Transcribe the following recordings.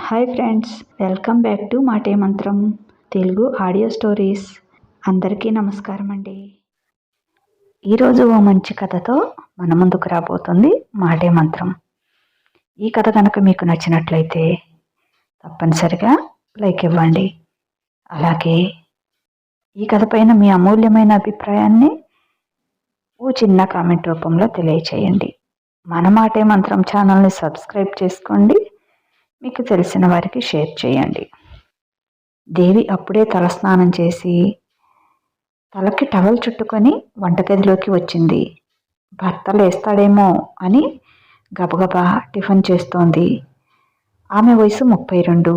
Hi friends, welcome back to మాటే మంత్రం Telugu audio stories. అందరికీ నమస్కారం అండి. ఈరోజు ఓ మంచి కథతో మన ముందుకు రాబోతుంది మాటే మంత్రం. ఈ కథ కనుక మీకు నచ్చినట్లయితే తప్పనిసరిగా లైక్ ఇవ్వండి. అలాగే ఈ కథ పైన మీ అమూల్యమైన అభిప్రాయాన్ని ఓ చిన్న కామెంట్ రూపంలో తెలియచేయండి. మన మాటే మంత్రం ఛానల్ని సబ్స్క్రైబ్ చేసుకోండి. మీకు తెలిసిన వారికి షేర్ చేయండి. దేవి అప్పుడే తలస్నానం చేసి తలకి టవల్ చుట్టుకొని వంటగదిలోకి వచ్చింది. భర్త లేస్తాడేమో అని గబగబా టిఫిన్ చేస్తోంది. ఆమె వయసు 32,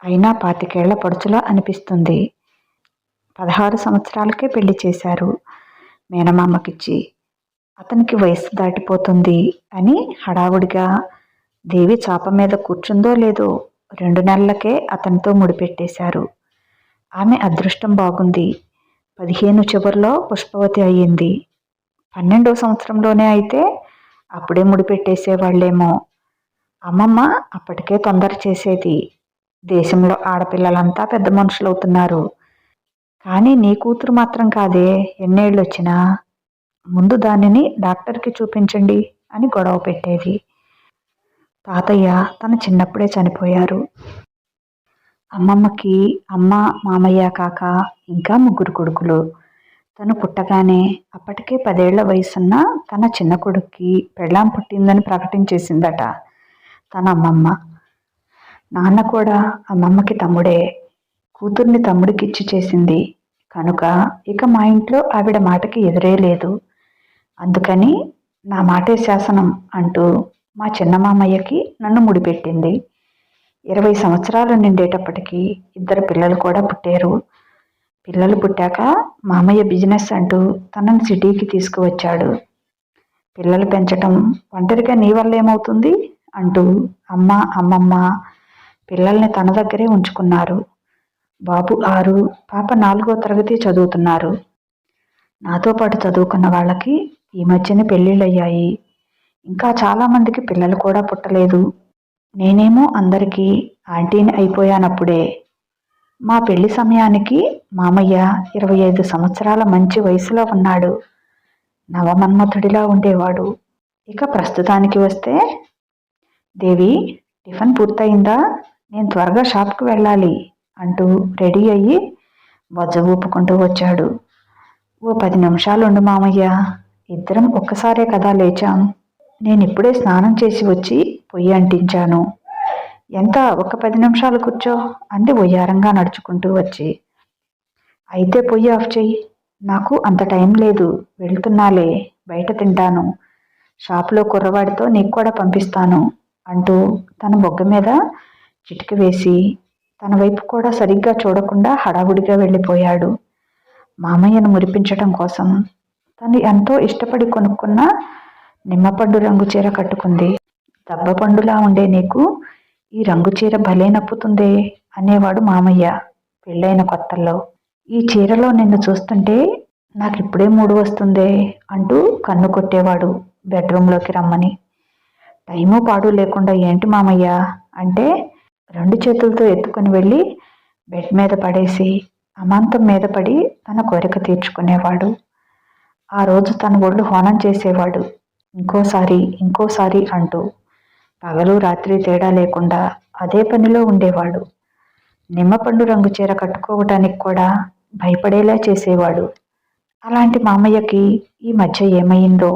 అయినా 25 పడుచులా అనిపిస్తుంది. 16 సంవత్సరాలకే పెళ్లి చేశారు మేనమామకిచ్చి. అతనికి వయసు దాటిపోతుంది అని హడావుడిగా దేవి చాప మీద కూర్చుందో లేదో 2 నెలలకే అతనితో ముడిపెట్టేశారు. ఆమె అదృష్టం బాగుంది. 15 చివరిలో పుష్పవతి అయ్యింది. 12వ సంవత్సరంలోనే అయితే అప్పుడే ముడిపెట్టేసేవాళ్ళేమో. అమ్మమ్మ అప్పటికే తొందర చేసేది. దేశంలో ఆడపిల్లలంతా పెద్ద మనుషులవుతున్నారు, కానీ నీ కూతురు మాత్రం కాదే. ఎన్నేళ్ళు వచ్చినా ముందు దానిని డాక్టర్కి చూపించండి అని గొడవ పెట్టేది. తాతయ్య తన చిన్నప్పుడే చనిపోయారు. అమ్మమ్మకి అమ్మ, మామయ్య కాక ఇంకా 3 కొడుకులు. తను పుట్టగానే అప్పటికే 10 ఏళ్ల వయసున్న తన చిన్న కొడుక్కి పెళ్ళాం పుట్టిందని ప్రకటించేసిందట తన అమ్మమ్మ. నాన్న కూడా అమ్మమ్మకి తమ్ముడే. కూతుర్ని తమ్ముడికిచ్చి చేసింది కనుక ఇక మా ఇంట్లో ఆవిడ మాటకి ఎదురే లేదు. అందుకని నా మాటే శాసనం అంటూ మా చిన్న మామయ్యకి నన్ను ముడిపెట్టింది. 20 సంవత్సరాలు నిండేటప్పటికి 2 పిల్లలు కూడా పుట్టారు. పిల్లలు పుట్టాక మామయ్య బిజినెస్ అంటూ తనని సిటీకి తీసుకువచ్చాడు. పిల్లలు పెంచటం ఒంటరిగా నీ వల్ల ఏమవుతుంది అంటూ అమ్మ, అమ్మమ్మ పిల్లల్ని తన దగ్గరే ఉంచుకున్నారు. బాబు 6, పాప 4వ తరగతి చదువుతున్నారు. నాతో పాటు చదువుకున్న వాళ్ళకి ఈ మధ్యనే పెళ్ళిళ్ళయ్యాయి. ఇంకా చాలామందికి పిల్లలు కూడా పుట్టలేదు. నేనేమో అందరికీ ఆంటీని అయిపోయానప్పుడే. మా పెళ్లి సమయానికి మామయ్య 25 సంవత్సరాల మంచి వయసులో ఉన్నాడు. నవమన్మథుడిలా ఉండేవాడు. ఇక ప్రస్తుతానికి వస్తే, దేవి టిఫిన్ పూర్తయిందా? నేను త్వరగా షాప్కి వెళ్ళాలి అంటూ రెడీ అయ్యి బొజ్జ ఊపుకుంటూ వచ్చాడు. ఓ 10 నిమిషాలుండు మామయ్య, ఇద్దరం ఒక్కసారే కదా లేచాం. నేనిప్పుడే స్నానం చేసి వచ్చి పొయ్యి అంటించాను. ఎంత, ఒక 10 నిమిషాలు కూర్చో అంది వయ్యారంగా నడుచుకుంటూ వచ్చి. అయితే పొయ్యి ఆఫ్ చెయ్యి. నాకు అంత టైం లేదు, వెళ్తున్నాలే, బయట తింటాను. షాపులో కుర్రవాడితో నీకు కూడా పంపిస్తాను అంటూ తన బొగ్గ మీద చిటిక వేసి తన వైపు కూడా సరిగ్గా చూడకుండా హడావుడిగా వెళ్ళిపోయాడు. మామయ్యను మురిపించటం కోసం తను ఎంతో ఇష్టపడి కొనుక్కున్న నిమ్మపండు రంగు చీర కట్టుకుంది. దబ్బపండులా ఉండే నీకు ఈ రంగు చీర భలే నప్పుతుందే అనేవాడు మామయ్య పెళ్ళైన కొత్తల్లో. ఈ చీరలో నిన్ను చూస్తుంటే నాకిప్పుడే మూడు వస్తుందే అంటూ కన్ను కొట్టేవాడు బెడ్రూమ్లోకి రమ్మని. టైము పాడు లేకుండా ఏంటి మామయ్య అంటే 2 చేతులతో ఎత్తుకుని వెళ్ళి బెడ్ మీద పడేసి అమాంతం మీద పడి తన కోరిక తీర్చుకునేవాడు. ఆ రోజు తన ఒళ్ళు హోనం చేసేవాడు. ఇంకోసారి అంటూ పగలు రాత్రి తేడా లేకుండా అదే పనిలో ఉండేవాడు. నిమ్మపండు రంగు చీర కట్టుకోవటానికి కూడా భయపడేలా చేసేవాడు. అలాంటి మామయ్యకి ఈ మధ్య ఏమైందో?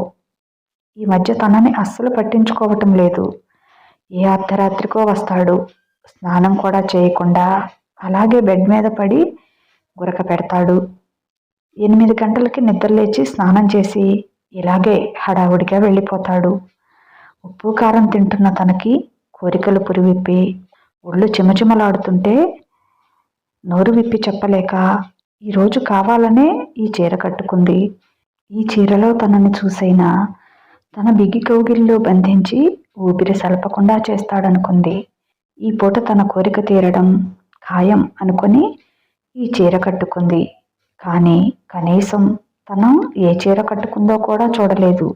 ఈ మధ్య తనని అస్సలు పట్టించుకోవటం లేదు. ఏ అర్ధరాత్రికో వస్తాడు. స్నానం కూడా చేయకుండా అలాగే బెడ్ మీద పడి గురక పెడతాడు. 8 గంటలకి నిద్రలేచి స్నానం చేసి ఇలాగే హడావుడిగా వెళ్ళిపోతాడు. ఉప్పు కారం తింటున్న తనకి కోరికలు పురివిప్పి ఒళ్ళు చిమచిమలాడుతుంటే నోరు విప్పి చెప్పలేక ఈరోజు కావాలనే ఈ చీర కట్టుకుంది. ఈ చీరలో తనని చూసైనా తన బిగి కౌగిలిలో బంధించి ఊపిరి సలపకుండా చేస్తాడనుకుంది. ఈ పూట తన కోరిక తీరడం ఖాయం అనుకొని ఈ చీర కట్టుకుంది. కానీ కనీసం తను ఏ చీర కట్టుకుందో కూడా చూడలేదు.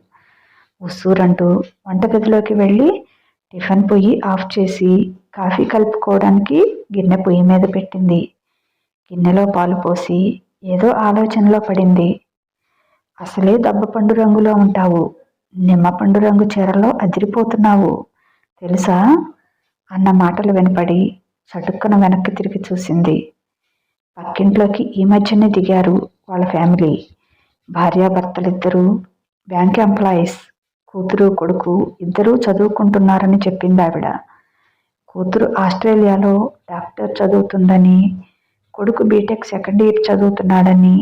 ఉస్సూరంటూ వంటగదిలోకి వెళ్ళి టిఫిన్ పొయ్యి ఆఫ్ చేసి కాఫీ కలుపుకోవడానికి గిన్నె పొయ్యి మీద పెట్టింది. గిన్నెలో పాలు పోసి ఏదో ఆలోచనలో పడింది. అసలే దబ్బపండు రంగులో ఉంటావు, నిమ్మపండు రంగు చీరలో అదిరిపోతున్నావు తెలుసా అన్న మాటలు వినపడి చటుక్కున వెనక్కి తిరిగి చూసింది. పక్కింట్లోకి ఈ మధ్యనే దిగారు వాళ్ళ ఫ్యామిలీ. భార్యాభర్తలిద్దరూ బ్యాంక్ ఎంప్లాయీస్. కూతురు కొడుకు ఇద్దరూ చదువుకుంటున్నారని చెప్పింది ఆవిడ. కూతురు ఆస్ట్రేలియాలో డాక్టర్ చదువుతుందని, కొడుకు బీటెక్ సెకండ్ ఇయర్ చదువుతున్నాడని,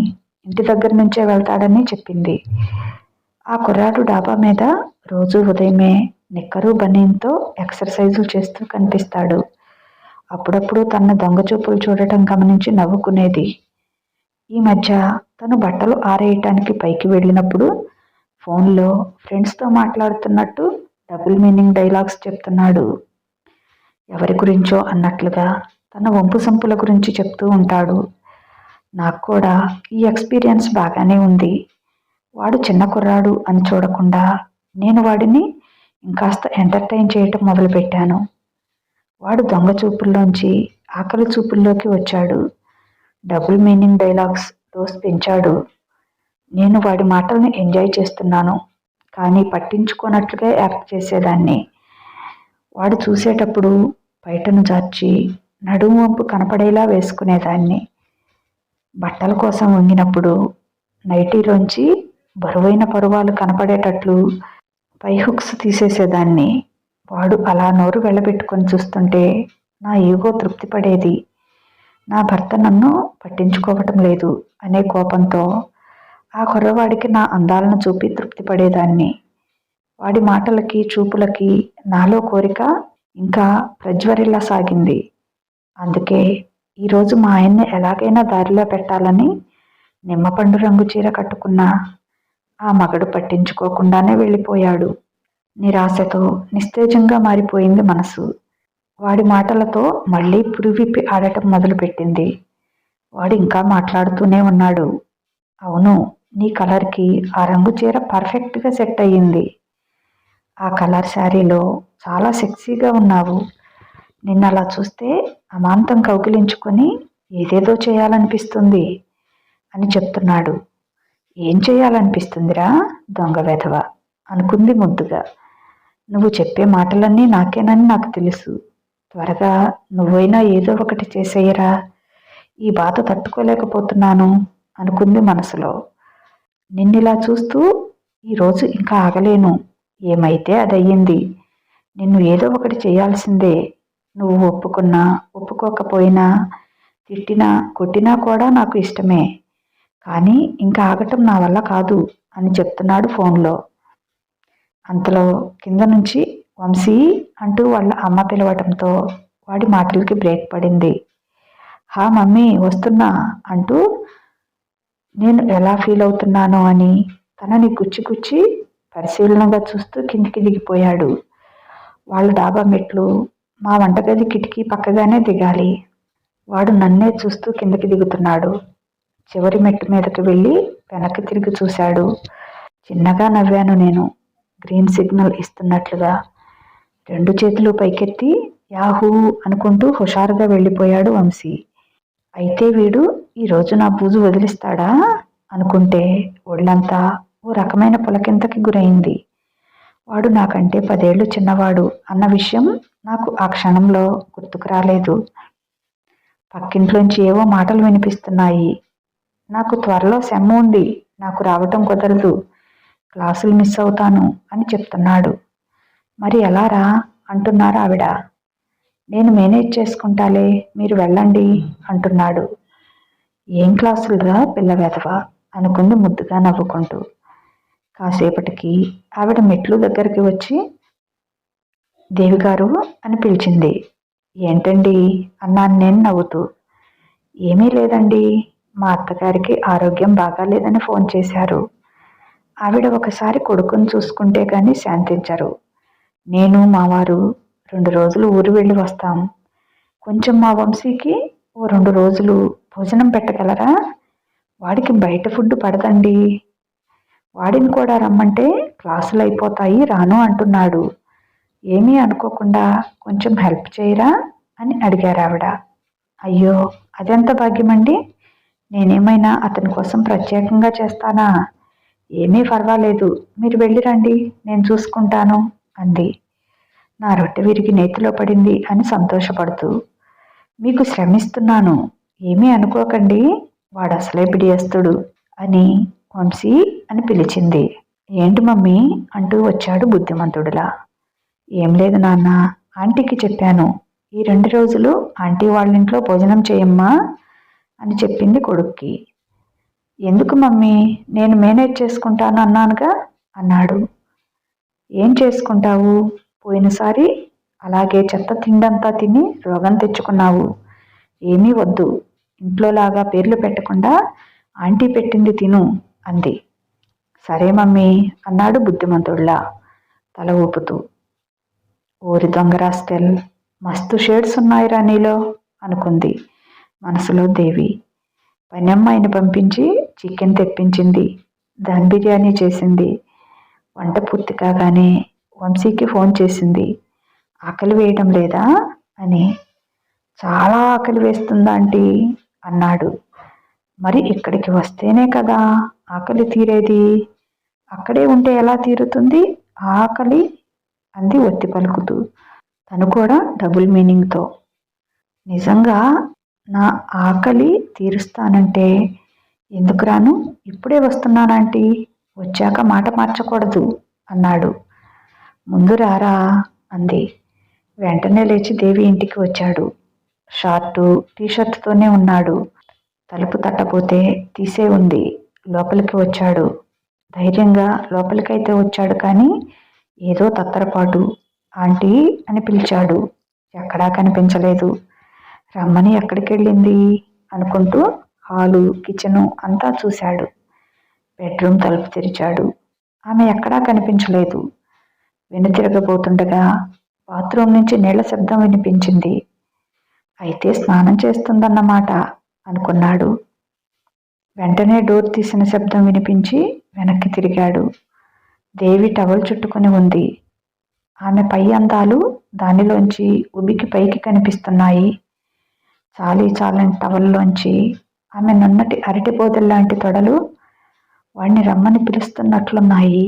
ఇంటి దగ్గర నుంచే వెళ్తాడని చెప్పింది. ఆ కుర్రాడు డాబా మీద రోజు ఉదయమే నిక్కరు బనీన్తో ఎక్సర్సైజులు చేస్తూ కనిపిస్తాడు. అప్పుడప్పుడు తన దొంగచూపులు చూడటం గమనించి నవ్వుకునేది. ఈ మధ్య తను బట్టలు ఆరేయటానికి పైకి వెళ్ళినప్పుడు ఫోన్లో ఫ్రెండ్స్తో మాట్లాడుతున్నట్టు డబుల్ మీనింగ్ డైలాగ్స్ చెప్తున్నాడు. ఎవరి గురించో అన్నట్లుగా తన వంపు సంపుల గురించి చెప్తూ ఉంటాడు. నాకు కూడా ఈ ఎక్స్పీరియన్స్ బాగానే ఉంది. వాడు చిన్న కుర్రాడు అని చూడకుండా నేను వాడిని ఇంకాస్త ఎంటర్టైన్ చేయటం మొదలుపెట్టాను. వాడు దొంగ చూపుల్లోంచి ఆకలి చూపుల్లోకి వచ్చాడు. డబుల్ మీనింగ్ డైలాగ్స్ డోస్ పెంచాడు. నేను వాడి మాటల్ని ఎంజాయ్ చేస్తున్నాను, కానీ పట్టించుకోనట్లుగా యాక్ట్ చేసేదాన్ని. వాడు చూసేటప్పుడు బయటను జార్చి నడుము వంపు కనపడేలా వేసుకునేదాన్ని. బట్టల కోసం వంగినప్పుడు నైటీలోంచి బరువైన పరువాలు కనపడేటట్లు పై హుక్స్ తీసేసేదాన్ని. వాడు అలా నోరు వెళ్ళబెట్టుకొని చూస్తుంటే నా ఈగో తృప్తి పడేది. నా భర్త నన్ను పట్టించుకోవటం లేదు అనే కోపంతో ఆ కుర్రవాడికి నా అందాలను చూపి తృప్తి పడేదాన్ని. వాడి మాటలకి చూపులకి నాలో కోరిక ఇంకా ప్రజ్వరిల్లసాగింది. అందుకే ఈరోజు మా ఆయన్ని ఎలాగైనా దారిలో పెట్టాలని నిమ్మపండు రంగు చీర కట్టుకున్నా ఆ మగడు పట్టించుకోకుండానే వెళ్ళిపోయాడు. నిరాశతో నిస్తేజంగా మారిపోయింది మనసు. వాడి మాటలతో మళ్ళీ పురివిప్పి ఆడటం మొదలుపెట్టింది. వాడు ఇంకా మాట్లాడుతూనే ఉన్నాడు. అవును, నీ కలర్కి ఆ రంగు చీర పర్ఫెక్ట్గా సెట్ అయ్యింది. ఆ కలర్ శారీలో చాలా సెక్సీగా ఉన్నావు. నిన్న అలా చూస్తే అమాంతం కౌగిలించుకొని ఏదేదో చేయాలనిపిస్తుంది అని చెప్తున్నాడు. ఏం చేయాలనిపిస్తుందిరా దొంగ వెధవ అనుకుంది ముద్దుగా. నువ్వు చెప్పే మాటలన్నీ నాకేనని నాకు తెలుసు. త్వరగా నువ్వైనా ఏదో ఒకటి చేసేయరా, ఈ బాధ తట్టుకోలేకపోతున్నాను అనుకుంది మనసులో. నిన్నిలా చూస్తూ ఈరోజు ఇంకా ఆగలేను. ఏమైతే అదయ్యింది. నిన్ను ఏదో ఒకటి చేయాల్సిందే. నువ్వు ఒప్పుకున్నా ఒప్పుకోకపోయినా, తిట్టినా కొట్టినా కూడా నాకు ఇష్టమే. కానీ ఇంకా ఆగటం నా వల్ల కాదు అని చెప్తున్నాడు ఫోన్లో. అంతలో కింద నుంచి వంశీ అంటూ వాళ్ళ అమ్మ పిలవటంతో వాడి మాటలకి బ్రేక్ పడింది. హా మమ్మీ వస్తున్నా అంటూ నేను ఎలా ఫీల్ అవుతున్నానో అని తనని గుచ్చి పరిశీలనగా చూస్తూ కిందికి దిగిపోయాడు. వాళ్ళ డాబా మెట్లు మా వంటగది కిటికీ పక్కగానే దిగాలి. వాడు నన్నే చూస్తూ కిందకి దిగుతున్నాడు. చివరి మెట్టు మీదకి వెళ్ళి వెనక్కి తిరిగి చూశాడు. చిన్నగా నవ్వాను నేను, గ్రీన్ సిగ్నల్ ఇస్తున్నట్లుగా. 2 చేతులు పైకెత్తి యాహూ అనుకుంటూ హుషారుగా వెళ్ళిపోయాడు వంశీ. అయితే వీడు ఈరోజు నా బూజు వదిలిస్తాడా అనుకుంటే ఒళ్ళంతా ఓ రకమైన పులకింతకి గురైంది. వాడు నాకంటే 10 ఏళ్ళు చిన్నవాడు అన్న విషయం నాకు ఆ క్షణంలో గుర్తుకు రాలేదు. పక్కింట్లోంచి ఏవో మాటలు వినిపిస్తున్నాయి. నాకు త్వరలో సెమ్ ఉంది, నాకు రావటం కుదరదు, క్లాసులు మిస్ అవుతాను అని చెప్తున్నాడు. మరి ఎలా రా అంటున్నారు ఆవిడ. నేను మేనేజ్ చేసుకుంటాలే, మీరు వెళ్ళండి అంటున్నాడు. ఏం క్లాసులురా పిల్ల వెధవ అనుకుంది ముద్దుగా నవ్వుకుంటూ. కాసేపటికి ఆవిడ మెట్లు దగ్గరికి వచ్చి దేవిగారు అని పిలిచింది. ఏంటండి అన్నాను నేను నవ్వుతూ. ఏమీ లేదండి, మా అత్తగారికి ఆరోగ్యం బాగాలేదని ఫోన్ చేశారు. ఆవిడ ఒకసారి కొడుకుని చూసుకుంటే కానీ శాంతించరు. నేను మావారు 2 రోజులు ఊరు వెళ్ళి వస్తాం. కొంచెం మా వంశీకి ఓ 2 రోజులు భోజనం పెట్టగలరా? వాడికి బయట ఫుడ్ పడదండి. వాడిని కూడా రమ్మంటే క్లాసులు అయిపోతాయి రాను అంటున్నాడు ఏమీ అనుకోకుండా కొంచెం హెల్ప్ చేయరా అని అడిగారు ఆవిడ. అయ్యో, అదెంత భాగ్యమండి. నేనేమైనా అతని కోసం ప్రత్యేకంగా చేస్తానా? ఏమీ పర్వాలేదు, మీరు వెళ్ళిరండి, నేను చూసుకుంటాను అంది. నా రొట్టె విరిగి నేతిలో పడింది అని సంతోషపడుతూ. మీకు శ్రమిస్తున్నాను, ఏమీ అనుకోకండి, వాడసలే బిడియస్తుడు అని వంశీ అని పిలిచింది. ఏంటి మమ్మీ అంటూ వచ్చాడు బుద్ధిమంతుడులా. ఏం లేదు నాన్న, ఆంటీకి చెప్పాను, ఈ 2 రోజులు ఆంటీ వాళ్ళింట్లో భోజనం చేయమ్మా అని చెప్పింది కొడుక్కి. ఎందుకు మమ్మీ, నేను మేనేజ్ చేసుకుంటాను అన్నానుగా అన్నాడు. ఏం చేసుకుంటావు? పోయినసారి అలాగే చెత్త తిండంతా తిని రోగం తెచ్చుకున్నావు. ఏమీ వద్దు, ఇంట్లోలాగా పేర్లు పెట్టకుండా ఆంటీ పెట్టింది తిను అంది. సరే మమ్మీ అన్నాడు బుద్ధిమంతుడిలా తల ఊపుతూ. ఓరి దొంగరాస్కెల్, మస్తు షేడ్స్ ఉన్నాయిరా నీలో అనుకుంది మనసులో దేవి. పనమ్మాయిని పంపించి చికెన్ తెప్పించింది, దమ్ బిర్యానీ చేసింది. వంట పూర్తి కాగానే వంశీకి ఫోన్ చేసింది. ఆకలి వేయడం లేదా అని. చాలా ఆకలి వేస్తుందాంటీ అన్నాడు. మరి ఇక్కడికి వస్తేనే కదా ఆకలి తీరేది, అక్కడే ఉంటే ఎలా తీరుతుంది ఆకలి అంది ఒత్తి పలుకుతూ. తను కూడా డబుల్ మీనింగ్తో. నిజంగా నా ఆకలి తీరుస్తానంటే ఎందుకు రాను, ఇప్పుడే వస్తున్నానంటీ, వచ్చాక మాట మార్చకూడదు అన్నాడు. ముందు రారా అంది. వెంటనే లేచి దేవి ఇంటికి వచ్చాడు. షార్టు టీషర్ట్తోనే ఉన్నాడు. తలుపు తట్టపోతే తీసే ఉంది. లోపలికి వచ్చాడు. ధైర్యంగా లోపలికైతే వచ్చాడు, కానీ ఏదో తత్తరపాటు. ఆంటీ అని పిలిచాడు. ఎక్కడా కనిపించలేదు. రమ్మని ఎక్కడికి వెళ్ళింది అనుకుంటూ హాలు కిచెను అంతా చూశాడు. బెడ్రూమ్ తలుపు తెరిచాడు. ఆమె ఎక్కడా కనిపించలేదు. వెనుతిరగబోతుండగా బాత్రూమ్ నుంచి నీళ్ల శబ్దం వినిపించింది. అయితే స్నానం చేస్తుందన్నమాట అనుకున్నాడు. వెంటనే డోర్ తీసిన శబ్దం వినిపించి వెనక్కి తిరిగాడు. దేవి టవల్ చుట్టుకుని ఉంది. ఆమె పై అందాలు దానిలోంచి ఉబికి పైకి కనిపిస్తున్నాయి. చాలని టవల్లోంచి ఆమె నున్నటి అరటిపోదల్లాంటి తొడలు వాణ్ణి రమ్మని పిలుస్తున్నట్లున్నాయి.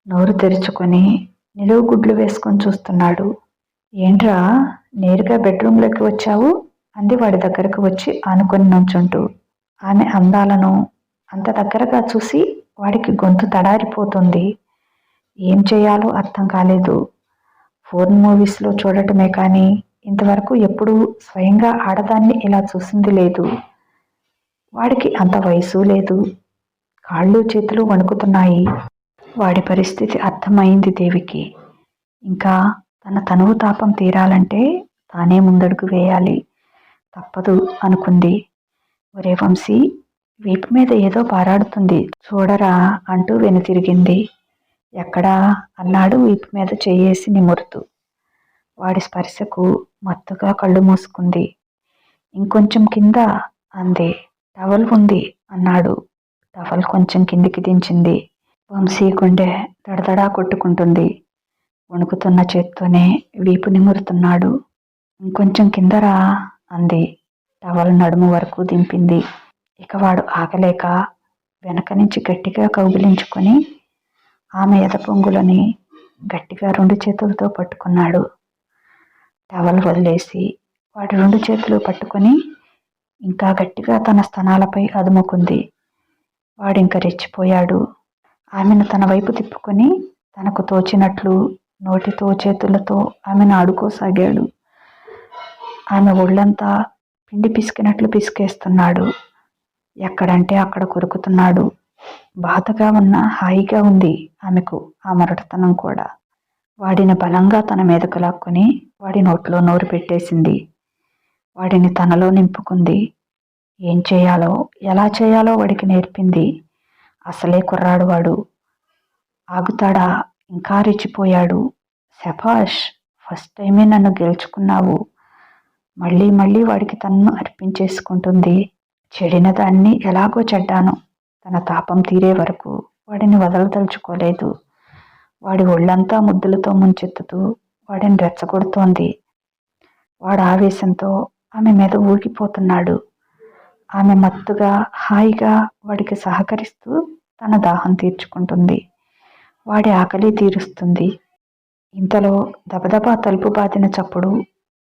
నోరు తెరుచుకొని నిలువు గుడ్లు వేసుకొని చూస్తున్నాడు. ఏంట్రా, నేరుగా బెడ్రూమ్లోకి వచ్చావు అంది వాడి దగ్గరకు వచ్చి ఆనుకొని నుంచుంటూ. ఆమె అందాలను అంత దగ్గరగా చూసి వాడికి గొంతు తడారిపోతుంది. ఏం చేయాలో అర్థం కాలేదు. ఫోన్ మూవీస్లో చూడటమే కానీ ఇంతవరకు ఎప్పుడూ స్వయంగా ఆడదాన్ని ఇలా చూసింది లేదు. వాడికి అంత వయసు లేదు. కాళ్ళు చేతులు వణుకుతున్నాయి. వాడి పరిస్థితి అర్థమైంది దేవికి. ఇంకా తన తనువు తాపం తీరాలంటే తానే ముందడుగు వేయాలి, తప్పదు అనుకుంది. ఒరే వంశీ, వీపు మీద ఏదో పారాడుతుంది చూడరా అంటూ వెనుతిరిగింది. ఎక్కడా అన్నాడు వీపు మీద చెయ్యేసి నిమురుతూ. వాడి స్పర్శకు మత్తుగా కళ్ళు మూసుకుంది. ఇంకొంచెం కింద అంది. టవల్ ఉంది అన్నాడు. టవల్ కొంచెం కిందికి దించింది. వంశీ గుండె దడదడా కొట్టుకుంటుంది. వణుకుతున్న చేత్తోనే వీపు నిమురుతున్నాడు. ఇంకొంచెం కిందరా అంది. టవల్ నడుము వరకు దింపింది. ఇక వాడు ఆగలేక వెనక నుంచి గట్టిగా కౌగిలించుకొని ఆమె ఎదపొంగులని గట్టిగా 2 చేతులతో పట్టుకున్నాడు. టవల్ వదిలేసి వాడి 2 చేతులు పట్టుకొని ఇంకా గట్టిగా తన స్తనాలపై అదుముకుంది. వాడింక రెచ్చిపోయాడు. ఆమెను తన వైపు తిప్పుకొని తనకు తోచినట్లు నోటితో చేతులతో ఆమెను ఆడుకోసాగాడు. ఆమె ఒళ్ళంతా పిండి పిసికినట్లు పిసికేస్తున్నాడు. ఎక్కడంటే అక్కడ కొరుకుతున్నాడు. బాధగా ఉన్న హాయిగా ఉంది ఆమెకు ఆ మొరటతనం కూడా. వాడిని బలంగా తన మీదకు లాక్కొని వాడి నోట్లో నోరు పెట్టేసింది. వాడిని తనలో నింపుకుంది. ఏం చేయాలో ఎలా చేయాలో వాడికి నేర్పింది. అసలే కుర్రాడు వాడు. ఆగుతాడా? ఇంకా రెచ్చిపోయాడు. శభాష్, ఫస్ట్ టైమే నన్ను గెలుచుకున్నావు. మళ్ళీ మళ్ళీ వాడికి తనను అర్పించేసుకుంటుంది. చెడిన దాన్ని ఎలాగో చెడ్డాను. తన తాపం తీరే వరకు వాడిని వదలదలుచుకోలేదు. వాడి ఒళ్ళంతా ముద్దులతో ముంచెత్తుతూ వాడిని రెచ్చగొడుతోంది. వాడు ఆవేశంతో ఆమె మీద ఊగిపోతున్నాడు. ఆమె మత్తుగా హాయిగా వాడికి సహకరిస్తూ తన దాహం తీర్చుకుంటుంది. వాడి ఆకలి తీరుస్తుంది. ఇంతలో దబదబా తలుపు బాతిన చప్పుడు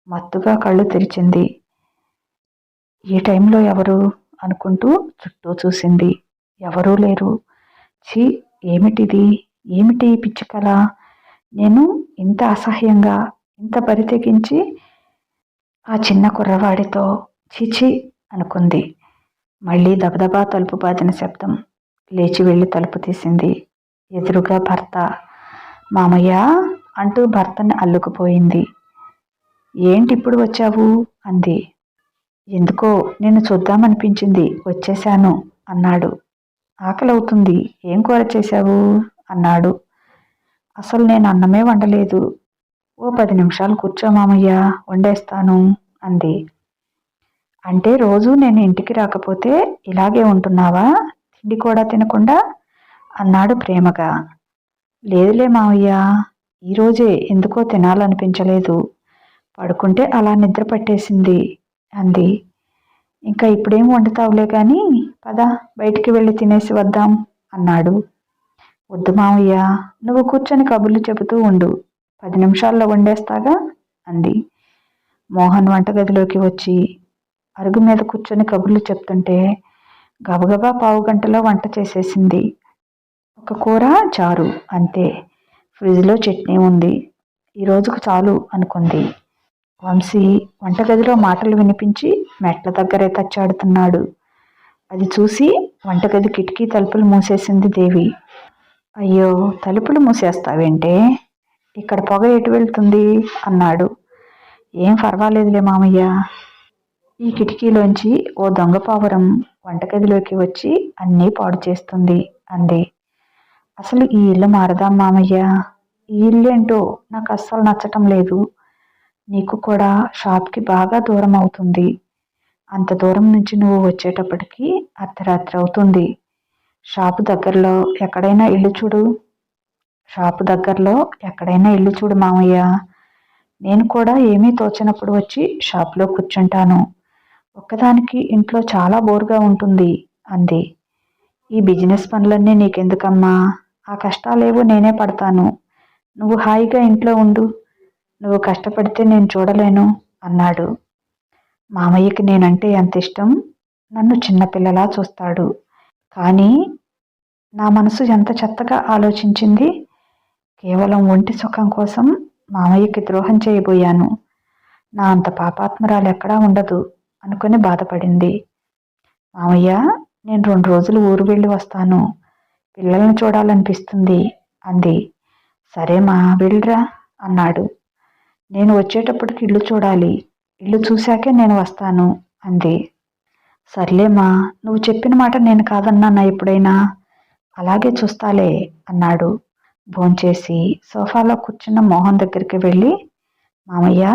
మత్తుగా కళ్ళు తెరిచింది. ఈ టైంలో ఎవరు అనుకుంటూ చుట్టూ చూసింది. ఎవరూ లేరు. ఛీ, ఏమిటిది? ఏమిటి ఈ పిచ్చి కల? నేను ఇంత అసహ్యంగా, ఇంత బరితెగించి ఆ చిన్న కుర్రవాడితో చిచి అనుకుంది. మళ్ళీ దబదబా తలుపు బాదిన శబ్దం. లేచి వెళ్ళి తలుపు తీసింది. ఎదురుగా భర్త. మామయ్య అంటూ భర్తని అల్లుకుపోయింది. ఏంటిప్పుడు వచ్చావు అంది. ఎందుకో నిన్ను చూద్దామనిపించింది, వచ్చేశాను అన్నాడు. ఆకలవుతుంది, ఏం కూర చేశావు అన్నాడు. అసలు నేను అన్నమే వండలేదు. ఓ 10 నిమిషాలు కూర్చో మామయ్య, వండేస్తాను అంది. అంటే రోజు నేను ఇంటికి రాకపోతే ఇలాగే ఉంటున్నావా, తిండి కూడా తినకుండా అన్నాడు ప్రేమగా. లేదులే మావయ్య, ఈరోజే ఎందుకో తినాలనిపించలేదు, పడుకుంటే అలా నిద్ర పట్టేసింది అంది. ఇంకా ఇప్పుడేం వండుతావులే కానీ పద, బయటికి వెళ్ళి తినేసి వద్దాం అన్నాడు. వద్దు మావయ్య, నువ్వు కూర్చొని కబుర్లు చెబుతూ ఉండు, 10 నిమిషాల్లో వండేస్తాగా అంది. మోహన్ వంటగదిలోకి వచ్చి అరుగు మీద కూర్చొని కబుర్లు చెప్తుంటే గబగబా 15 గంటలో వంట చేసేసింది. ఒక కూర, చారు అంతే. ఫ్రిడ్జ్లో చట్నీ ఉంది. ఈ రోజుకు చాలు అనుకుంది. వంశీ వంటగదిలో మాటలు వినిపించి మెట్ల దగ్గరే తచ్చాడుతున్నాడు. అది చూసి వంటగది కిటికీ తలుపులు మూసేసింది దేవి. అయ్యో, తలుపులు మూసేస్తావేంటే, ఇక్కడ పొగ ఎటు వెళ్తుంది అన్నాడు. ఏం పర్వాలేదులే మామయ్య. ఈ కిటికీలోంచి ఓ దొంగ పావురం వంటగదిలోకి వచ్చి అన్నీ పాడు చేస్తుంది అంది. అసలు ఈ ఇల్లు మారదాం మామయ్య. ఈ ఇల్లేంటో నాకు అస్సలు నచ్చటం లేదు. నీకు కూడా షాప్కి బాగా దూరం అవుతుంది. అంత దూరం నుంచి నువ్వు వచ్చేటప్పటికి అర్ధరాత్రి అవుతుంది. షాపు దగ్గరలో ఎక్కడైనా ఇల్లు చూడు. మామయ్య. నేను కూడా ఏమీ తోచనప్పుడు వచ్చి షాప్లో కూర్చుంటాను. ఒక్కదానికి ఇంట్లో చాలా బోరుగా ఉంటుంది అంది. ఈ బిజినెస్ పనులన్నీ నీకెందుకమ్మా? ఆ కష్టాలేవో నేనే పడతాను. నువ్వు హాయిగా ఇంట్లో ఉండు. నువ్వు కష్టపడితే నేను చూడలేను అన్నాడు. మామయ్యకి నేనంటే ఎంత ఇష్టం. నన్ను చిన్నపిల్లలా చూస్తాడు. కానీ నా మనసు ఎంత చెత్తగా ఆలోచించింది. కేవలం ఒంటి సుఖం కోసం మామయ్యకి ద్రోహం చేయబోయాను. నా అంత పాపాత్మరాలు ఎక్కడా ఉండదు అనుకుని బాధపడింది. మామయ్య, నేను 2 రోజులు ఊరు వెళ్ళి వస్తాను. పిల్లల్ని చూడాలనిపిస్తుంది అంది. సరేమా, వెళ్ళిరా అన్నాడు. నేను వచ్చేటప్పటికి ఇల్లు చూడాలి. ఇల్లు చూశాకే నేను వస్తాను అంది. సర్లేమా, నువ్వు చెప్పిన మాట నేను కాదన్నానా ఎప్పుడైనా? అలాగే చూస్తాలే అన్నాడు. భోంచేసి సోఫాలో కూర్చున్న మోహన్ దగ్గరికి వెళ్ళి, మామయ్య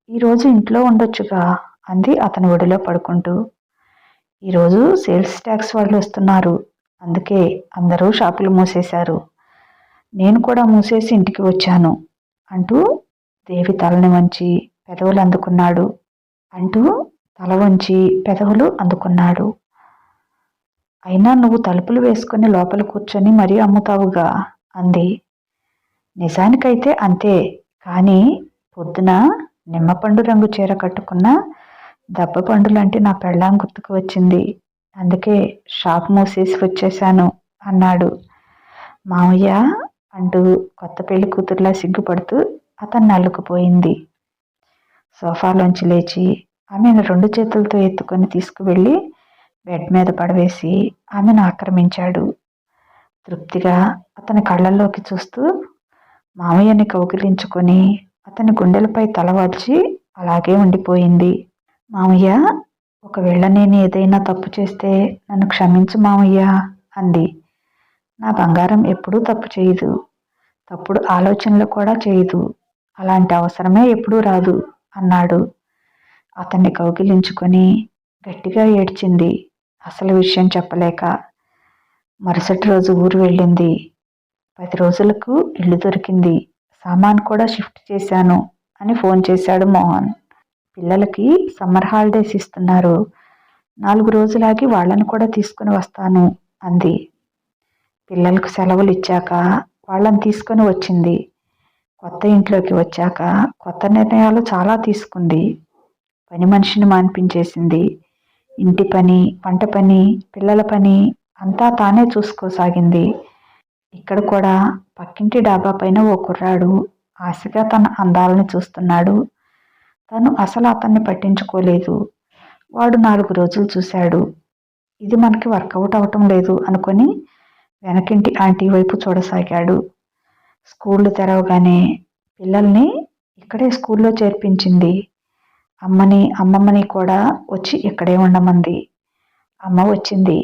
ఈరోజు ఇంట్లో ఉండొచ్చుగా అంది అతని ఒడిలో పడుకుంటూ. ఈరోజు సేల్స్ ట్యాక్స్ వాళ్ళు వస్తున్నారు, అందుకే అందరూ షాపులు మూసేశారు. నేను కూడా మూసేసి ఇంటికి వచ్చాను అంటూ దేవి తలని వంచి పెదవులు అందుకున్నాడు. అయినా నువ్వు తలుపులు వేసుకుని లోపల కూర్చొని మరీ అమ్ముతావుగా అంది. నిజానికైతే అంతే, కానీ పొద్దున నిమ్మపండు రంగు చీర కట్టుకున్న దెబ్బ పండులాంటి నా పెళ్ళాం గుర్తుకు వచ్చింది. అందుకే షాప్ మూసేసి వచ్చేశాను అన్నాడు. మామయ్య అంటూ కొత్త పెళ్లి కూతురులా సిగ్గుపడుతూ అతన్ని అల్లుకుపోయింది. సోఫాలోంచి లేచి ఆమెను 2 చేతులతో ఎత్తుకొని తీసుకువెళ్ళి బెడ్ మీద పడవేసి ఆమెను ఆక్రమించాడు. తృప్తిగా అతని కళ్ళల్లోకి చూస్తూ మామయ్యని కౌగిలించుకొని అతని గుండెలపై తలవాల్చి అలాగే ఉండిపోయింది. మామయ్య, ఒకవేళ నేను ఏదైనా తప్పు చేస్తే నన్ను క్షమించు మామయ్య అంది. నా బంగారం ఎప్పుడూ తప్పు చేయదు, తప్పుడు ఆలోచనలు కూడా చేయదు. అలాంటి అవసరమే ఎప్పుడూ రాదు అన్నాడు. అతన్ని కౌగిలించుకొని గట్టిగా ఏడ్చింది, అసలు విషయం చెప్పలేక. మరుసటి రోజు ఊరు వెళ్ళింది. 10 రోజులకు ఇల్లు దొరికింది. సామాన్ కూడా షిఫ్ట్ చేశాను అని ఫోన్ చేశాడు మోహన్. పిల్లలకి సమ్మర్ హాలిడేస్ ఇస్తున్నారు, 4 రోజులాగి వాళ్ళని కూడా తీసుకుని వస్తాను అంది. పిల్లలకు సెలవులు ఇచ్చాక వాళ్ళని తీసుకొని వచ్చింది. కొత్త ఇంట్లోకి వచ్చాక కొత్త నిర్ణయాలు చాలా తీసుకుంది. పని మనిషిని మాన్పించేసింది. ఇంటి పని, వంట పని, పిల్లల పని అంతా తానే చూసుకోసాగింది. ఇక్కడ కూడా పక్కింటి డాబా పైన ఓ కుర్రాడు ఆశగా తన అందాలను చూస్తున్నాడు. తను అసలు అతన్ని పట్టించుకోలేదు. వాడు 4 రోజులు చూశాడు. ఇది మనకి వర్కౌట్ అవటం లేదు అనుకొని వెనకింటి ఆంటీ వైపు చూడసాగాడు. స్కూళ్ళు తెరవగానే పిల్లల్ని ఇక్కడే స్కూల్లో చేర్పించింది. అమ్మమ్మని కూడా వచ్చి ఇక్కడే ఉండమంది. అమ్మ వచ్చింది.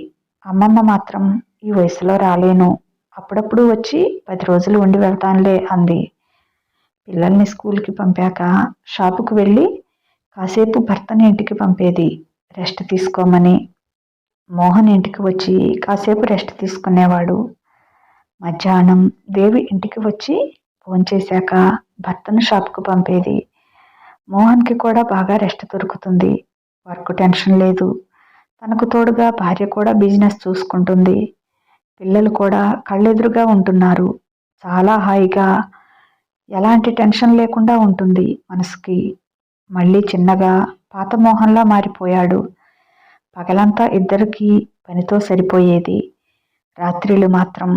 అమ్మమ్మ మాత్రం ఈ వయసులో రాలేను, అప్పుడప్పుడు వచ్చి 10 రోజులు ఉండి వెళ్తానులే అంది. పిల్లల్ని స్కూల్కి పంపాక షాపుకు వెళ్ళి కాసేపు భర్తని ఇంటికి పంపేది రెస్ట్ తీసుకోమని. మోహన్ ఇంటికి వచ్చి కాసేపు రెస్ట్ తీసుకునేవాడు. మధ్యాహ్నం దేవి ఇంటికి వచ్చి భోంచేశాక భర్తను షాప్కు పంపేది. మోహన్కి కూడా బాగా రెస్ట్ దొరుకుతుంది. వర్క్ టెన్షన్ లేదు. తనకు తోడుగా భార్య కూడా బిజినెస్ చూసుకుంటుంది. పిల్లలు కూడా కళ్ళెదురుగా ఉంటున్నారు. చాలా హాయిగా, ఎలాంటి టెన్షన్ లేకుండా ఉంటుంది మనసుకి. మళ్ళీ చిన్నగా పాత మోహన్లా మారిపోయాడు. పగలంతా ఇద్దరికీ పనితో సరిపోయేది. రాత్రిళ్ళు మాత్రం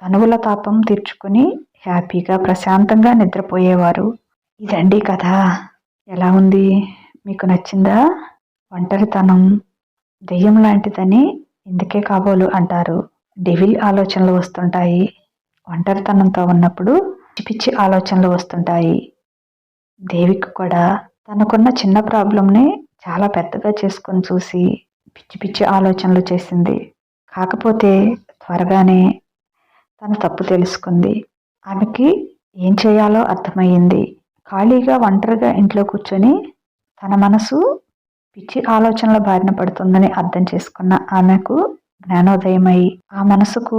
తనువుల తాపం తీర్చుకుని హ్యాపీగా ప్రశాంతంగా నిద్రపోయేవారు. ఇదండి కథ. ఎలా ఉంది? మీకు నచ్చిందా? ఒంటరితనం దెయ్యం లాంటిదని ఇందుకే కాబోలు అంటారు. డెవిల్ ఆలోచనలు వస్తుంటాయి. ఒంటరితనంతో ఉన్నప్పుడు పిచ్చి పిచ్చి ఆలోచనలు వస్తుంటాయి. దేవికి కూడా తనకున్న చిన్న ప్రాబ్లంని చాలా పెద్దగా చేసుకొని చూసి పిచ్చి పిచ్చి ఆలోచనలు చేసింది. కాకపోతే త్వరగానే తన తప్పు తెలుసుకుంది. ఆమెకి ఏం చేయాలో అర్థమయ్యింది. ఖాళీగా ఒంటరిగా ఇంట్లో కూర్చొని తన మనసు పిచ్చి ఆలోచనల బారిన పడుతుందని అర్థం చేసుకున్న ఆమెకు జ్ఞానోదయమై ఆ మనసుకు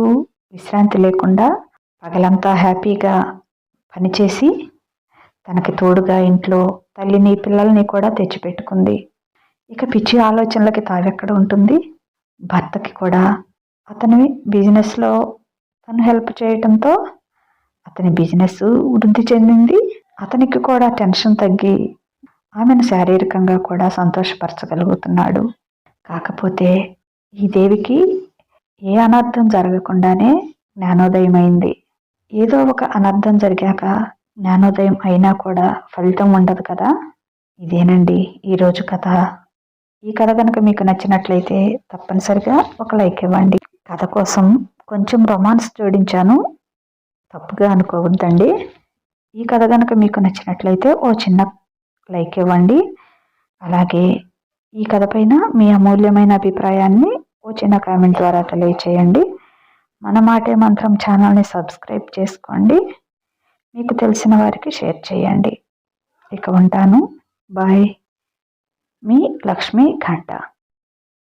విశ్రాంతి లేకుండా పగలంతా హ్యాపీగా పనిచేసి తనకి తోడుగా ఇంట్లో తల్లిని పిల్లల్ని కూడా తెచ్చిపెట్టుకుంది. ఇక పిచ్చి ఆలోచనలకి తావెక్కడ ఉంటుంది? భర్తకి కూడా అతని బిజినెస్లో తను హెల్ప్ చేయటంతో అతని బిజినెస్ వృద్ధి చెందింది. అతనికి కూడా టెన్షన్ తగ్గి ఆమెను శారీరకంగా కూడా సంతోషపరచగలుగుతున్నాడు. కాకపోతే ఈ దేవికి ఏ అనర్థం జరగకుండానే జ్ఞానోదయం అయింది. ఏదో ఒక అనర్థం జరిగాక జ్ఞానోదయం అయినా కూడా ఫలితం ఉండదు కదా. ఇదేనండి ఈరోజు కథ. ఈ కథ కనుక మీకు నచ్చినట్లయితే తప్పనిసరిగా ఒక లైక్ ఇవ్వండి. కథ కోసం కొంచెం రొమాన్స్ జోడించాను, తప్పుగా అనుకోవద్దండి. ఈ కథ కనుక మీకు నచ్చినట్లయితే ఓ చిన్న లైక్ ఇవ్వండి. అలాగే ఈ కథ పైన మీ అమూల్యమైన అభిప్రాయాన్ని ఓ చిన్న కామెంట్ ద్వారా తెలియచేయండి. మన మాటే మంత్రం ఛానల్ని సబ్స్క్రైబ్ చేసుకోండి. మీకు తెలిసిన వారికి షేర్ చేయండి. ఇక ఉంటాను. బాయ్. మీ లక్ష్మీ ఘంట.